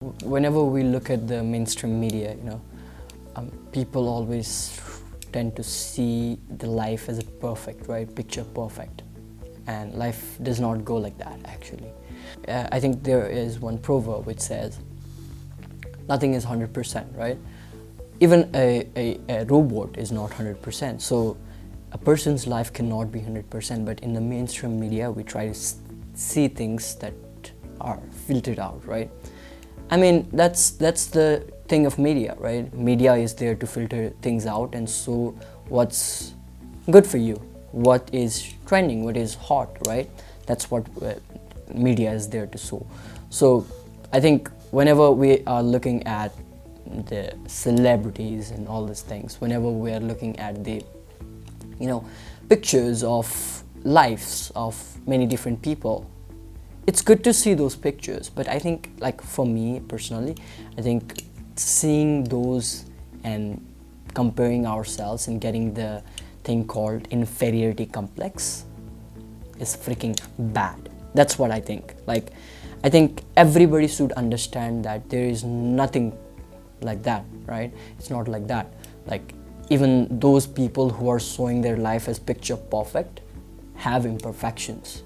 Whenever we look at the mainstream media, people always tend to see the life as a perfect, right? Picture perfect. And life does not go like that, actually. I think there is one proverb which says, nothing is 100%, right? Even a robot is not 100%. So a person's life cannot be 100%, but in the mainstream media, we try to see things that are filtered out, right? I mean, that's the thing of media, right? Media is there to filter things out and show what's good for you, what is trending, what is hot, right? That's what media is there to show. So I think whenever we are looking at the celebrities and all these things, whenever we are looking at the pictures of lives of many different people, it's good to see those pictures, but I think, like, for me personally, I think seeing those and comparing ourselves and getting the thing called inferiority complex is freaking bad. That's what I think. Like, I think everybody should understand that there is nothing like that, right? It's not like that. Like, even those people who are showing their life as picture perfect have imperfections.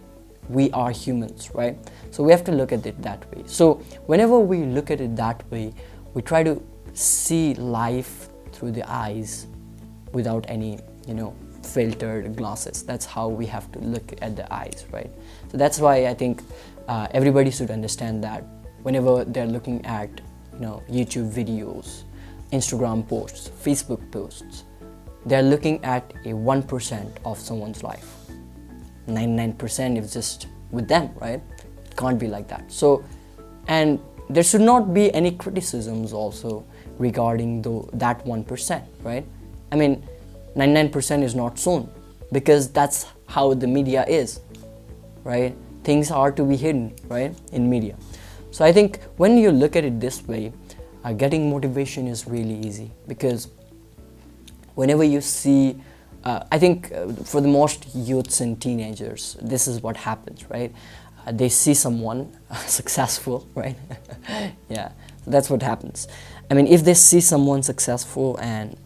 We are humans, right? So we have to look at it that way. So whenever we look at it that way, we try to see life through the eyes without any, filtered glasses. That's how we have to look at the eyes, right? So that's why I think everybody should understand that whenever they're looking at, YouTube videos, Instagram posts, Facebook posts, they're looking at a 1% of someone's life. 99% is just with them, right? It can't be like that. So, and there should not be any criticisms also regarding that 1%, right? I mean, 99% is not shown because that's how the media is, right? Things are to be hidden, right, in media. So I think when you look at it this way, getting motivation is really easy, because whenever you see I think for the most youths and teenagers, this is what happens, right? They see someone successful, right? Yeah, that's what happens. I mean, if they see someone successful and,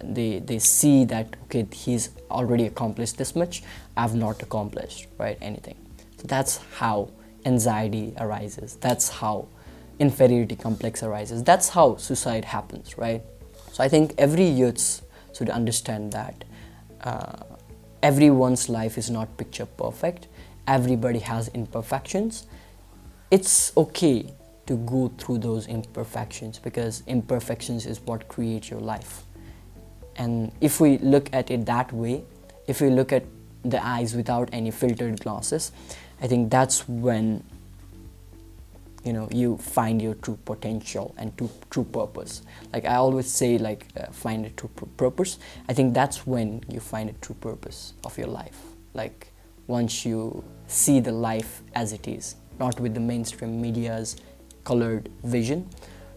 they see that, okay, he's already accomplished this much, I've not accomplished, right, anything. So that's how anxiety arises. That's how inferiority complex arises. That's how suicide happens, right? So I think every youth should understand that everyone's life is not picture perfect. Everybody has imperfections. It's okay to go through those imperfections, because imperfections is what creates your life. And if we look at it that way, if we look at the eyes without any filtered glasses, I think that's when you find your true potential and true purpose. Like I always say, find a true purpose. I think that's when you find a true purpose of your life. Like once you see the life as it is, not with the mainstream media's colored vision,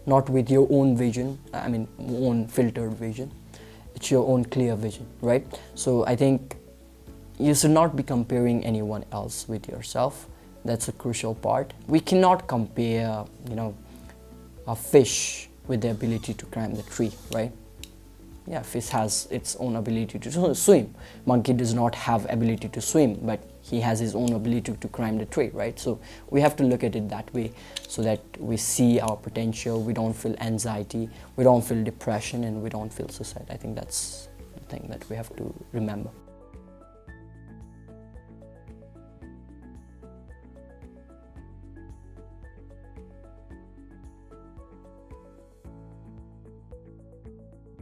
not with your own vision, own filtered vision. It's your own clear vision, right? So I think you should not be comparing anyone else with yourself. That's a crucial part. We cannot compare, a fish with the ability to climb the tree, right? Yeah, fish has its own ability to swim. Monkey does not have ability to swim, but he has his own ability to climb the tree, right? So we have to look at it that way, so that we see our potential, we don't feel anxiety, we don't feel depression, and we don't feel suicide. I think that's the thing that we have to remember.